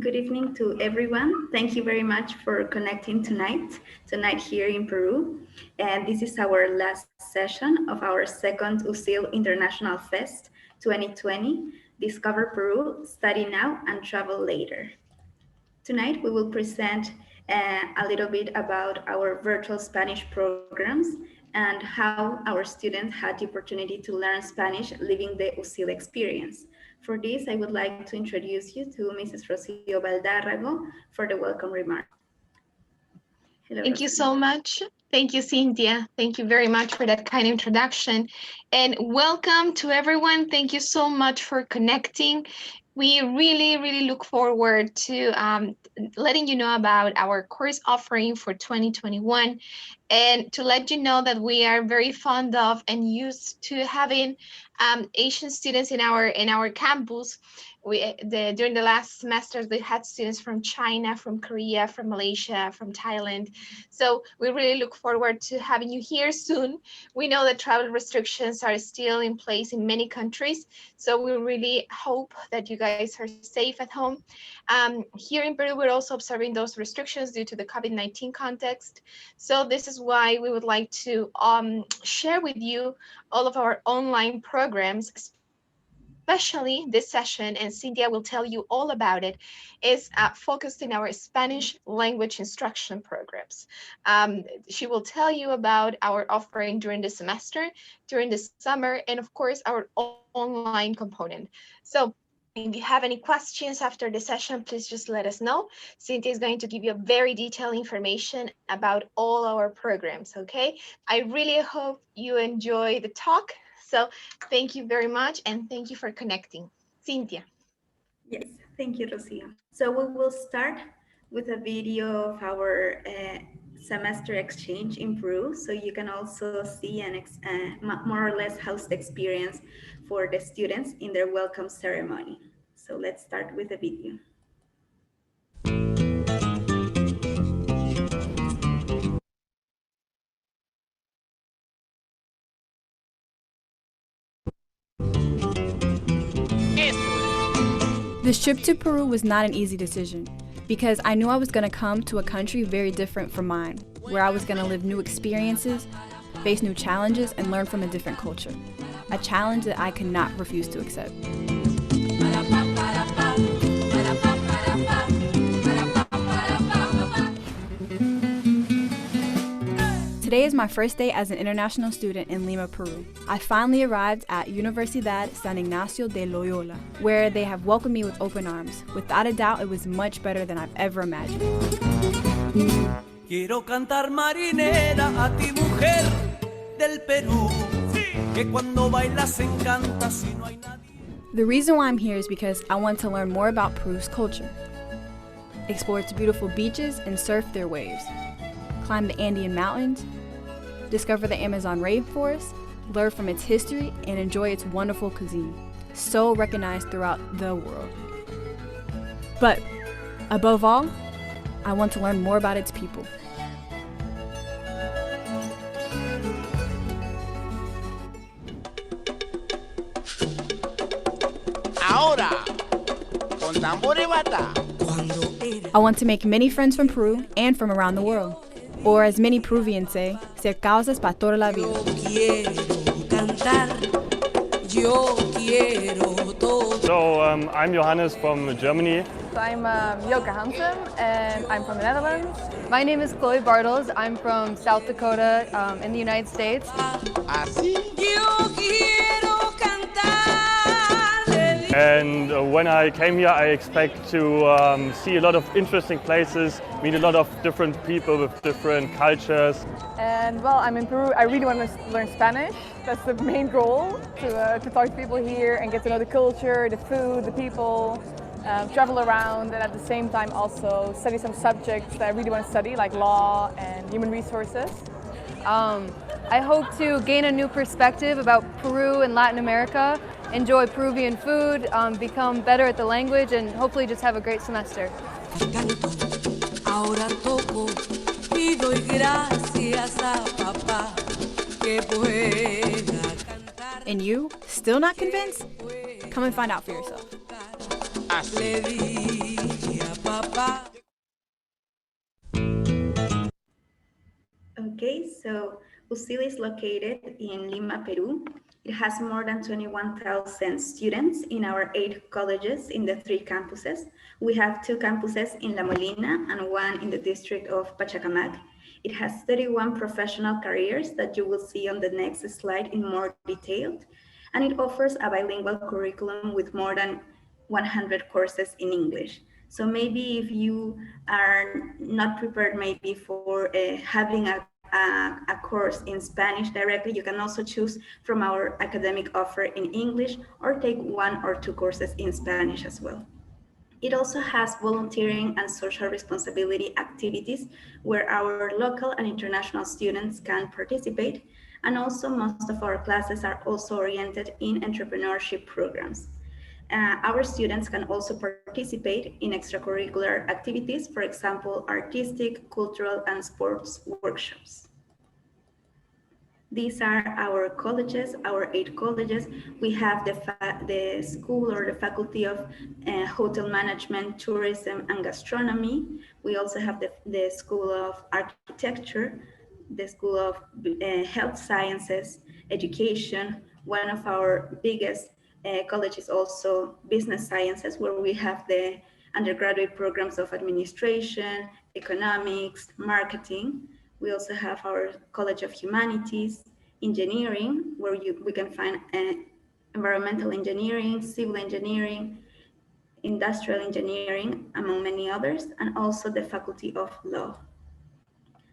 Good evening to everyone. Thank you very much for connecting tonight here in Peru. And this is our last session of our second USIL International Fest 2020, Discover Peru, Study Now and Travel Later. Tonight we will present a little bit about our virtual Spanish programs and how our students had the opportunity to learn Spanish living the USIL experience. For this, I would like to introduce you to Mrs. Rocio Valdarrago for the welcome remarks. Hello, Thank you Rocio. so much. Thank you, Cynthia. Thank you very much for that kind introduction. And welcome to everyone. Thank you so much for connecting. We really look forward to letting you know about our course offering for 2021 and to let you know that we are very fond of and used to having Asian students in our campus. During the last semesters, we had students from China, from Korea, from Malaysia, from Thailand. So we really look forward to having you here soon. We know that travel restrictions are still in place in many countries, so we really hope that you guys are safe at home. Here in Peru, we're also observing those restrictions due to the COVID-19 context. So this is why we would like to share with you all of our online programs, especially this session, and Cynthia will tell you all about it, is focused in our Spanish language instruction programs. She will tell you about our offering during the semester, during the summer, and of course, our online component. So if you have any questions after the session, please just let us know. Cynthia is going to give you very detailed information about all our programs, okay? I really hope you enjoy the talk. So thank you very much, and thank you for connecting. Cynthia. Yes, thank you, Rocio. So we will start with a video of our semester exchange in Peru, so you can also see more or less how's the experience for the students in their welcome ceremony. So let's start with the video. This trip to Peru was not an easy decision because I knew I was going to come to a country very different from mine, where I was going to live new experiences, face new challenges, and learn from a different culture. A challenge that I could not refuse to accept. Today is my first day as an international student in Lima, Peru. I finally arrived at Universidad San Ignacio de Loyola, where they have welcomed me with open arms. Without a doubt, it was much better than I've ever imagined. Quiero cantar marinera a ti, mujer del Perú, que cuando bailas encanta si no hay nadie. The reason why I'm here is because I want to learn more about Peru's culture, explore its beautiful beaches and surf their waves, climb the Andean mountains, discover the Amazon rainforest, learn from its history, and enjoy its wonderful cuisine, so recognized throughout the world. But above all, I want to learn more about its people. Ahora, con tambor y bata. I want to make many friends from Peru and from around the world. Or as many Peruvians say, ser causas para toda la vida. So I'm Johannes from Germany. I'm Joke Hansen, and I'm from the Netherlands. My name is Chloe Bartles. I'm from South Dakota in the United States. And when I came here, I expect to see a lot of interesting places, meet a lot of different people with different cultures. And well, I'm in Peru. I really want to learn Spanish. That's the main goal, to talk to people here and get to know the culture, the food, the people, travel around, and at the same time also study some subjects that I really want to study, like law and human resources. I hope to gain a new perspective about Peru and Latin America, enjoy Peruvian food, become better at the language, and hopefully just have a great semester. And you, still not convinced? Come and find out for yourself. Así. papá. Okay, so USIL is located in Lima, Peru. It has more than 21,000 students in our 8 colleges in the 3 campuses. We have 2 campuses in La Molina and 1 in the district of Pachacamac. It has 31 professional careers that you will see on the next slide in more detail. And it offers a bilingual curriculum with more than 100 courses in English. So maybe if you are not prepared maybe for having a course in Spanish directly, you can also choose from our academic offer in English or take 1 or 2 courses in Spanish as well. It also has volunteering and social responsibility activities where our local and international students can participate. And also most of our classes are also oriented in entrepreneurship programs. Our students can also participate in extracurricular activities, for example, artistic, cultural, and sports workshops. These are our colleges, our 8 colleges. We have the school or the faculty of hotel management, tourism, and gastronomy. We also have the school of architecture, the school of health sciences, education. One of our biggest colleges also business sciences, where we have the undergraduate programs of administration, economics, marketing. We also have our College of Humanities, engineering, where we can find environmental engineering, civil engineering, industrial engineering, among many others, and also the Faculty of Law.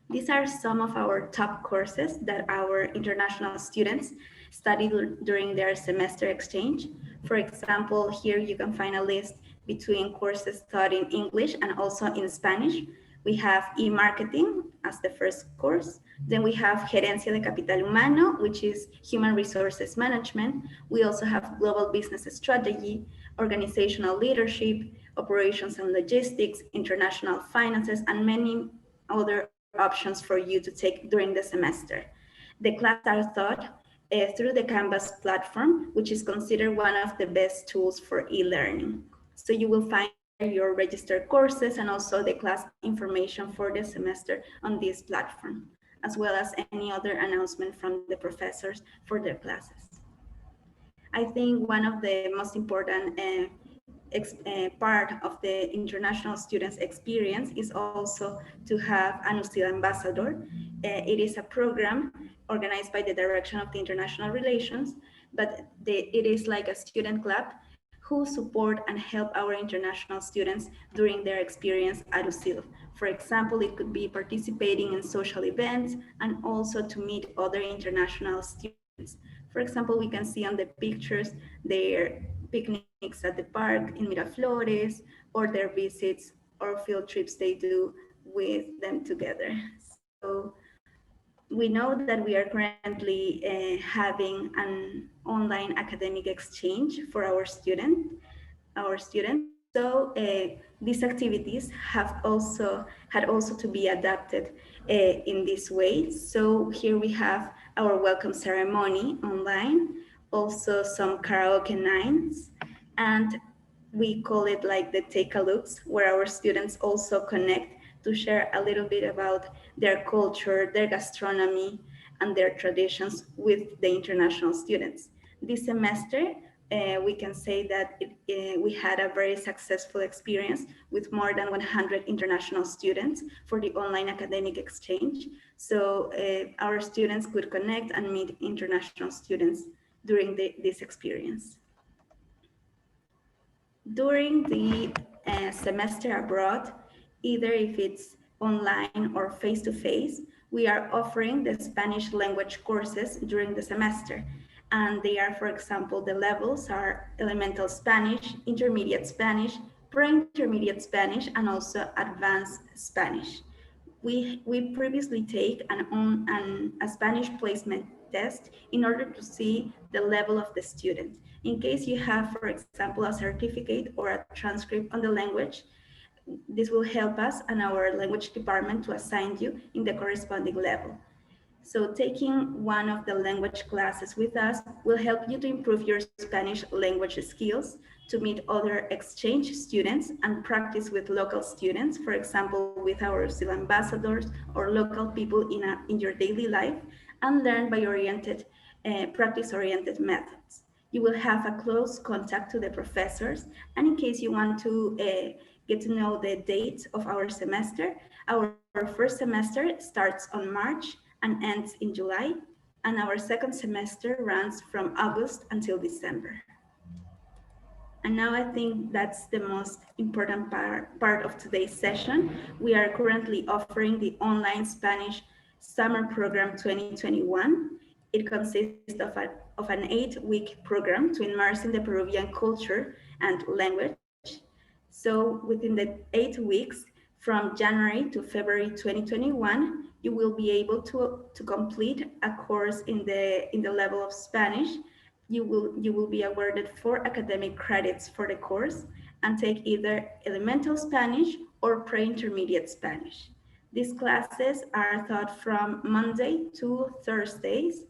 These are some of our top courses that our international students study during their semester exchange. For example, here you can find a list between courses taught in English and also in Spanish. We have e-marketing as the first course. Then we have Gerencia de Capital Humano, which is human resources management. We also have global business strategy, organizational leadership, operations and logistics, international finances, and many other options for you to take during the semester. The classes are taught through the Canvas platform, which is considered one of the best tools for e-learning. So you will find your registered courses and also the class information for the semester on this platform, as well as any other announcement from the professors for their classes. I think one of the most important part of the international students experience is also to have an USIL ambassador. It is a program organized by the Direction of the International Relations, but it is like a student club who support and help our international students during their experience at USIL. For example, it could be participating in social events and also to meet other international students. For example, we can see on the pictures their picnics at the park in Miraflores, or their visits or field trips they do with them together. So we know that we are currently having an online academic exchange for our students. So these activities had also to be adapted in this way. So here we have our welcome ceremony online, also some karaoke nights, and we call it like the take-a-looks, where our students also connect to share a little bit about their culture, their gastronomy, and their traditions with the international students. This semester, we can say that we had a very successful experience with more than 100 international students for the online academic exchange. So our students could connect and meet international students during this experience. During the semester abroad, either if it's online or face-to-face, we are offering the Spanish language courses during the semester. And they are, for example, the levels are elemental Spanish, intermediate Spanish, pre-intermediate Spanish, and also advanced Spanish. We previously take a Spanish placement test in order to see the level of the student. In case you have, for example, a certificate or a transcript on the language, this will help us and our language department to assign you in the corresponding level. So taking one of the language classes with us will help you to improve your Spanish language skills, to meet other exchange students and practice with local students, for example, with our USIL ambassadors or local people in your daily life, and learn by practice-oriented methods. You will have a close contact to the professors, and in case you want to get to know the dates of our semester, our first semester starts on March and ends in July, and our second semester runs from August until December. And now I think that's the most important part of today's session. We are currently offering the online Spanish Summer Program 2021. It consists of an 8-week program to immerse in the Peruvian culture and language. So within the 8 weeks, from January to February 2021, you will be able to complete a course in the level of Spanish. You will be awarded 4 academic credits for the course and take either elemental Spanish or pre-intermediate Spanish. These classes are taught from Monday to Thursdays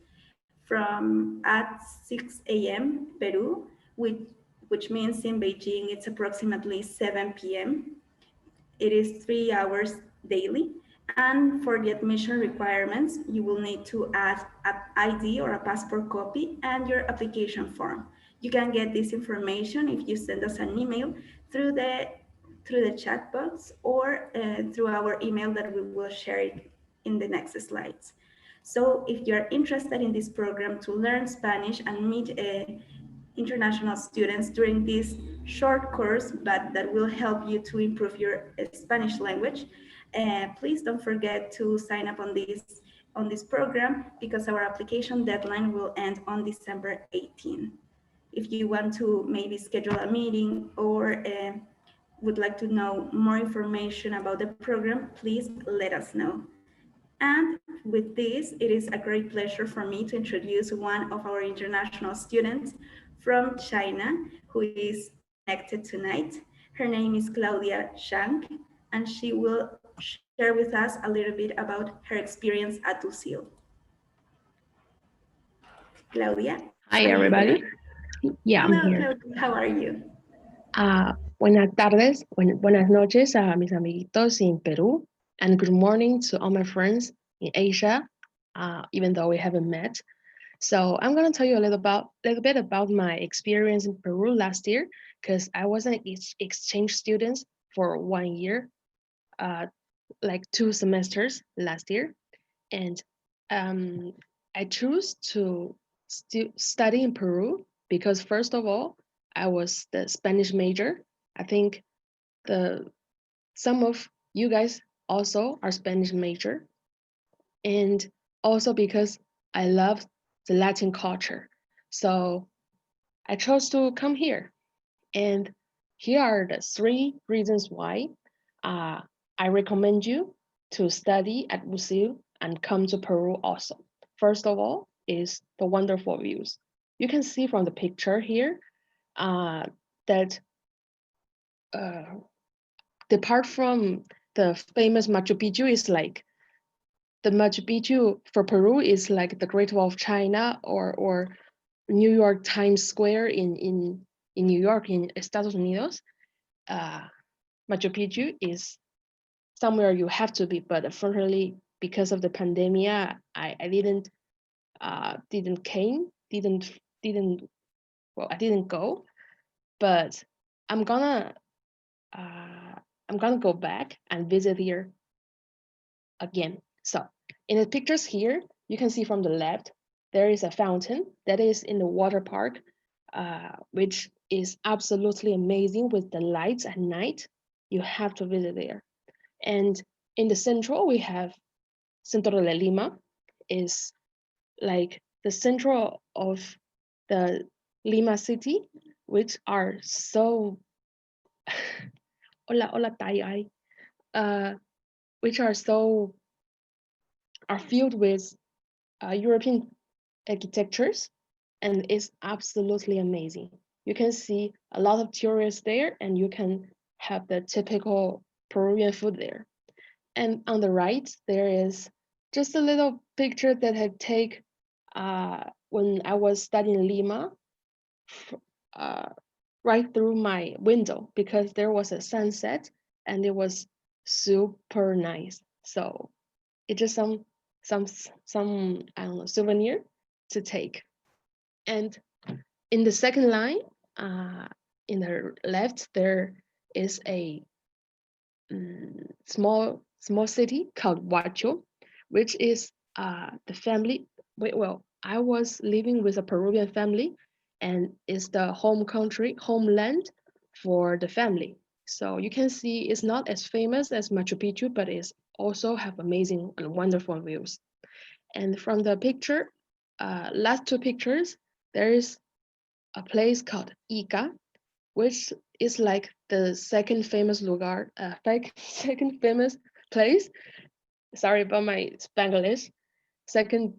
from at 6 a.m. Peru, which means in Beijing it's approximately 7 p.m. It is 3 hours daily. And for the admission requirements, you will need to add an ID or a passport copy and your application form. You can get this information if you send us an email through the chat box or through our email that we will share it in the next slides. So if you're interested in this program to learn Spanish and meet international students during this short course, but that will help you to improve your Spanish language, please don't forget to sign up on this program because our application deadline will end on December 18. If you want to maybe schedule a meeting or would like to know more information about the program, please let us know. And with this, it is a great pleasure for me to introduce one of our international students from China who is connected tonight. Her name is Claudia Shank, and she will share with us a little bit about her experience at USIL. Claudia? Hi, everybody. Yeah, Hello, I'm here. Claudia. How are you? Buenas tardes, buenas noches a mis amiguitos in Peru, and good morning to all my friends in Asia, even though we haven't met. So I'm going to tell you a little bit about my experience in Peru last year, because I was an exchange student for 1 year, like 2 semesters last year, and I chose to study in Peru because, first of all, I was the Spanish major. I think some of you guys also are Spanish major, and also because I love the Latin culture. So I chose to come here, and here are the 3 reasons why I recommend you to study at USIL and come to Peru also. First of all is the wonderful views. You can see from the picture here that apart from the famous Machu Picchu, is like the Machu Picchu for Peru is like the Great Wall of China or New York Times Square in New York, in Estados Unidos. Machu Picchu is somewhere you have to be, but unfortunately, because of the pandemic, I didn't go, but I'm gonna go back and visit here again. So in the pictures here, you can see from the left, there is a fountain that is in the water park, which is absolutely amazing with the lights at night. You have to visit there. And in the central, we have Centro de Lima, is like the central of the Lima city, which are so which are filled with European architectures, and it's absolutely amazing. You can see a lot of tourists there, and you can have the typical Peruvian food there. And on the right, there is just a little picture that I take when I was studying Lima, right through my window because there was a sunset and it was super nice. So it's just some I don't know souvenir to take. And in the second line, in the left, there is a small city called Huacho, which is the family. Well, I was living with a Peruvian family, and it's the homeland for the family. So you can see it's not as famous as Machu Picchu, but it's also have amazing and wonderful views. And from the picture, last two pictures, there is a place called Ica, which is like the second famous lugar, second famous place. Sorry about my Spanglish. Second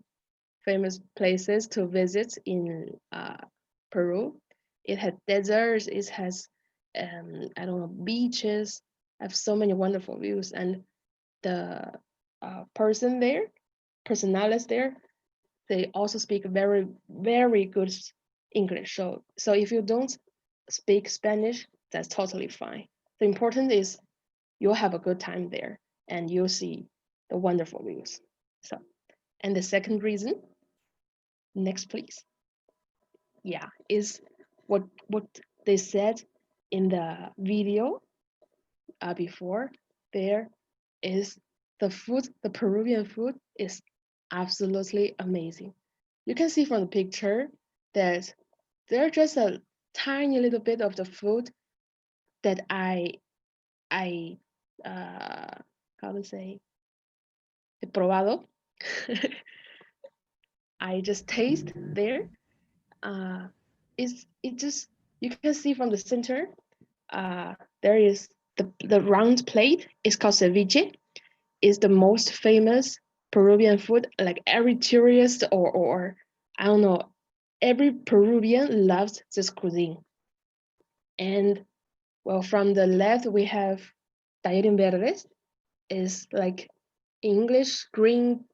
famous places to visit in Peru. It had deserts. It has I don't know beaches. Have so many wonderful views, and the personales there, they also speak very very good English. So if you don't speak Spanish, that's totally fine. The important is you'll have a good time there and you'll see the wonderful views. So, and the second reason, next please. Yeah, is what they said in the video before. There is the food, the Peruvian food is absolutely amazing. You can see from the picture that there's just a tiny little bit of the food that I how to say he probado. I just taste there. It just you can see from the center. There is the round plate. It's called ceviche. It's the most famous Peruvian food. Like every tourist or I don't know, every Peruvian loves this cuisine. And well, from the left we have taller verdes. Is like English green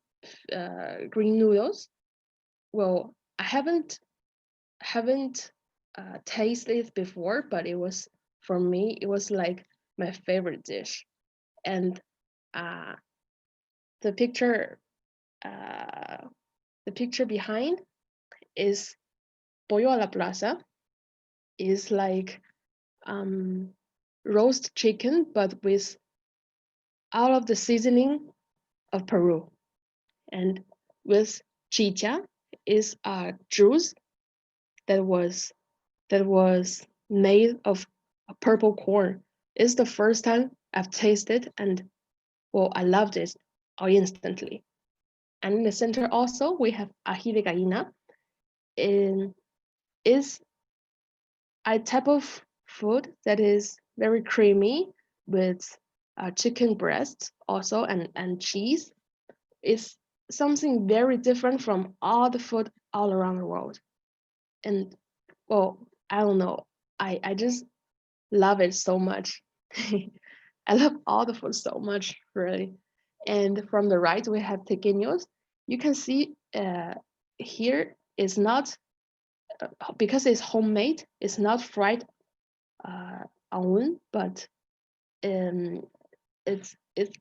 noodles. Well, I haven't tasted it before, but it was for me it was like my favorite dish. And uh, the picture behind is pollo a la plaza. Is like roast chicken, but with all of the seasoning of Peru, and with chicha is a juice that was made of purple corn. It's the first time I've tasted, and well, I loved it all instantly. And in the center also we have ají de gallina. And is a type of food that is very creamy with chicken breasts also and cheese. It's something very different from all the food all around the world. And well, I don't know. I just love it so much. I love all the food so much, really. And from the right, we have tequeños. You can see here is not, because it's homemade, it's not fried on, but it's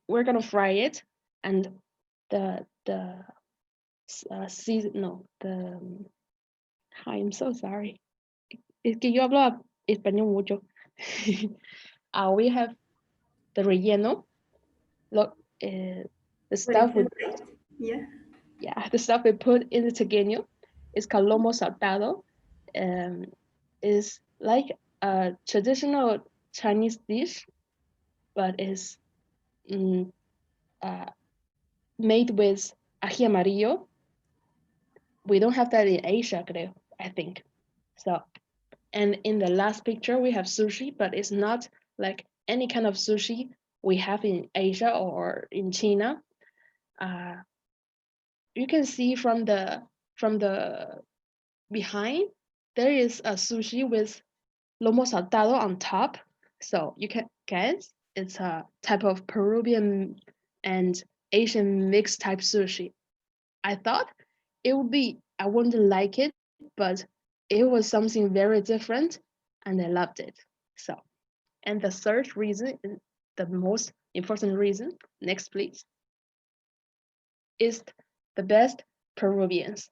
we're gonna fry it, and the season, no, the I'm so sorry. Es que yo hablo español mucho. We have the relleno. Look, the stuff we Yeah. the stuff we put in the tequeño is called lomo saltado. Is like a traditional Chinese dish, but is made with ají amarillo. We don't have that in Asia, creo, I think. So, and in the last picture we have sushi, but it's not like any kind of sushi we have in Asia or in China. You can see from the behind there is a sushi with lomo saltado on top. So you can guess it's a type of Peruvian and Asian mixed type sushi. I thought I wouldn't like it, but it was something very different and I loved it. So, and the third reason, the most important reason, next please, is the best Peruvians.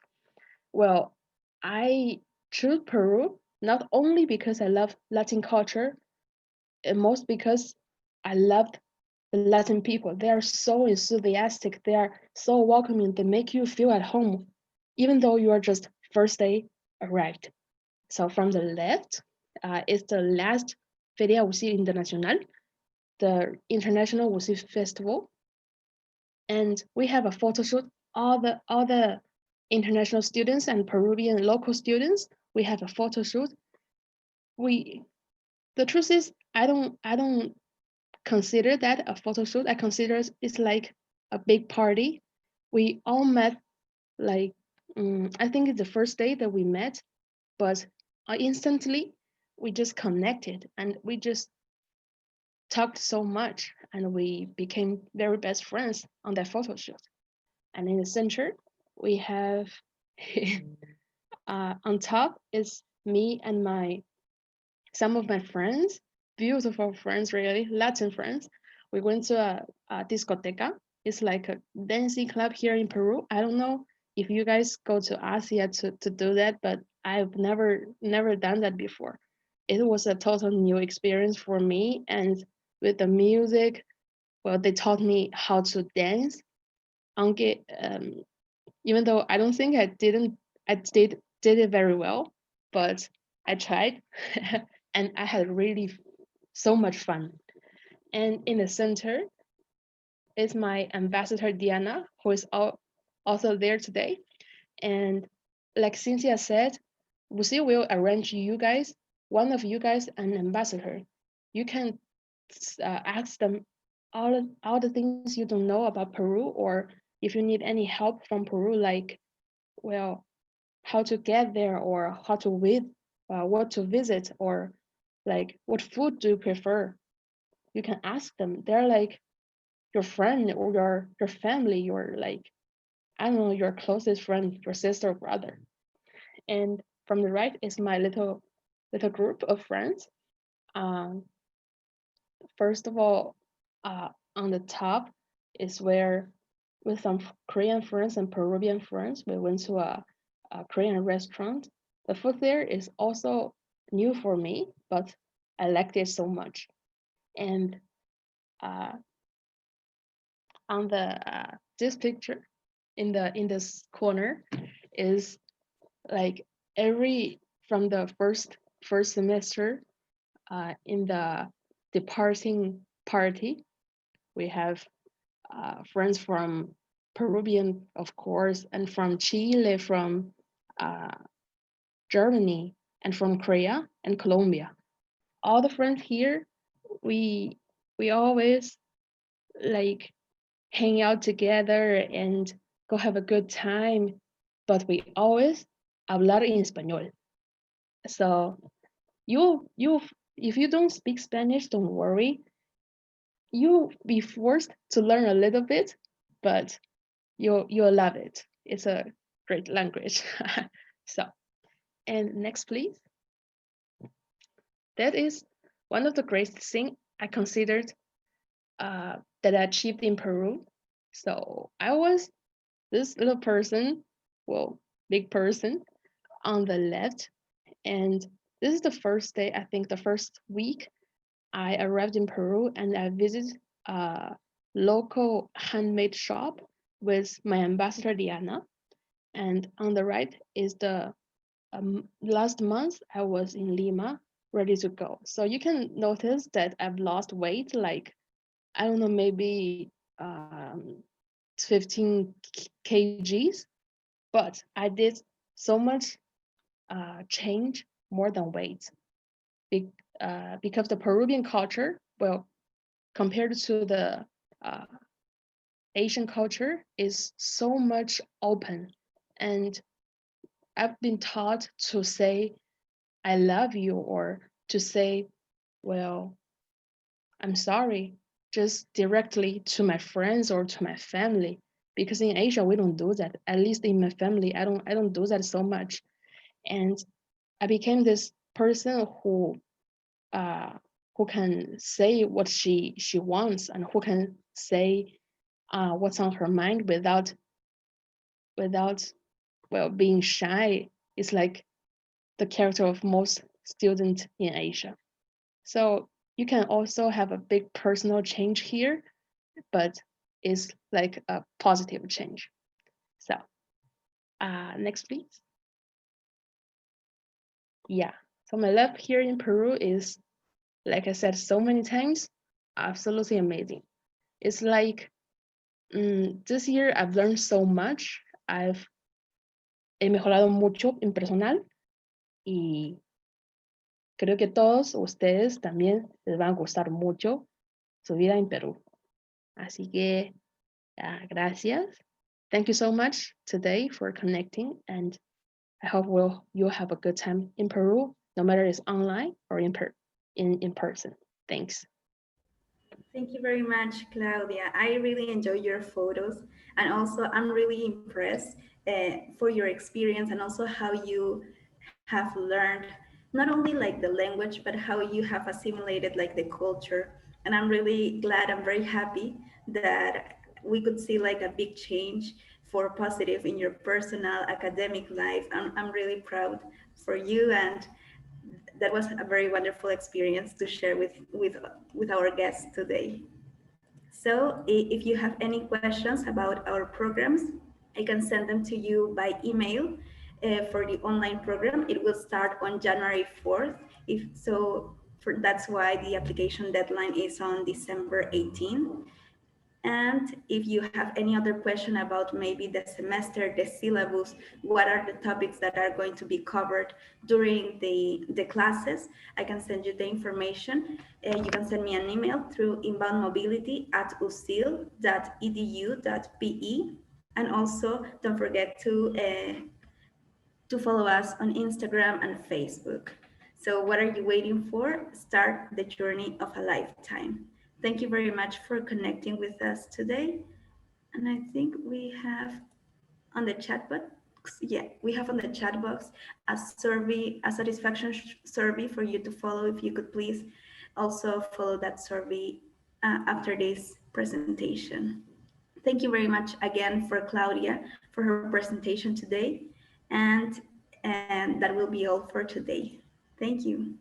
Well, I choose Peru not only because I love Latin culture, and most because I loved the Latin people. They are so enthusiastic. They are so welcoming. They make you feel at home, even though you are just first day arrived. So from the left is the last Feria USIL Internacional, the International USIL Festival, and we have a photo shoot. All the international students and Peruvian local students, we have a photo shoot. The truth is, I don't consider that a photo shoot. I consider it's like a big party. We all met like I think it's the first day that we met, but instantly we just connected and we just talked so much and we became very best friends on that photo shoot. And in the center, we have on top is me and some of my friends, beautiful friends, really Latin friends. We went to a discoteca. It's like a dancing club here in Peru. I don't know if you guys go to Asia to do that, but I've never done that before. It was a total new experience for me, and with the music, well, they taught me how to dance. Aunque, even though I don't think I did it very well, but I tried, and I had really so much fun. And in the center is my ambassador Diana, who is also there today. And like Cynthia said, Lucy will arrange one of you guys, an ambassador. You can ask them all the things you don't know about Peru, or if you need any help from Peru, like, well, how to get there, or how to what to visit, or like what food do you prefer. You can ask them. They're like your friend or your family, your like, I don't know, your closest friend, your sister or brother. And from the right is my little group of friends. Um, First of all, on the top is where, with some Korean friends and Peruvian friends, we went to a Korean restaurant. The food there is also new for me, but I liked it so much. And uh, on this picture, in this corner, is like from the first semester, in the departing party, we have friends from Peruvian, of course, and from Chile, from uh, Germany, and from Korea and Colombia. All the friends here, we always like hang out together and go have a good time, but we always hablar en español. So you if you don't speak Spanish, don't worry. You'll be forced to learn a little bit, but you'll love it. It's a great language. So, and next, please. That is one of the greatest things I considered that I achieved in Peru. So I was this little person, well, big person on the left, and this is the first day, I think the first week I arrived in Peru, and I visited a local handmade shop with my ambassador Diana. And on the right is the last month I was in Lima, ready to go. So you can notice that I've lost weight, like, I don't know, maybe 15 kgs, but I did so much change more than weight. Because the Peruvian culture, well, compared to the uh, Asian culture, is so much open. And I've been taught to say, I love you, or to say, well, I'm sorry, just directly to my friends or to my family. because in Asia we don't do that. At least in my family, I don't do that so much. And I became this person who can say what she wants, and who can say what's on her mind without well being shy. It's like the character of most students in Asia. So you can also have a big personal change here, but it's like a positive change. So next please. Yeah, so my life here in Peru is, like I said so many times, absolutely amazing. It's like this year I've learned so much. He mejorado mucho en personal, y creo que todos ustedes también les va a gustar mucho su vida en Perú. Así que gracias. Thank you so much today for connecting, and I hope you'll have a good time in Peru, no matter it's online or in person. Thanks. Thank you very much, Claudia. I really enjoy your photos, and also I'm really impressed for your experience, and also how you have learned not only like the language, but how you have assimilated like the culture. And I'm really glad, I'm very happy that we could see like a big change for positive in your personal academic life. I'm really proud for you, and that was a very wonderful experience to share with our guests today. So if you have any questions about our programs, I can send them to you by email for the online program. It will start on January 4th. That's why the application deadline is on December 18th. And if you have any other question about maybe the semester, the syllabus, what are the topics that are going to be covered during the classes, I can send you the information. You can send me an email through inboundmobility@usil.edu.pe. And also don't forget to follow us on Instagram and Facebook. So what are you waiting for? Start the journey of a lifetime. Thank you very much for connecting with us today. And I think we have on the chat box, we have on the chat box a survey, a satisfaction survey for you to follow. If you could please also follow that survey after this presentation. Thank you very much again for Claudia for her presentation today. And that will be all for today. Thank you.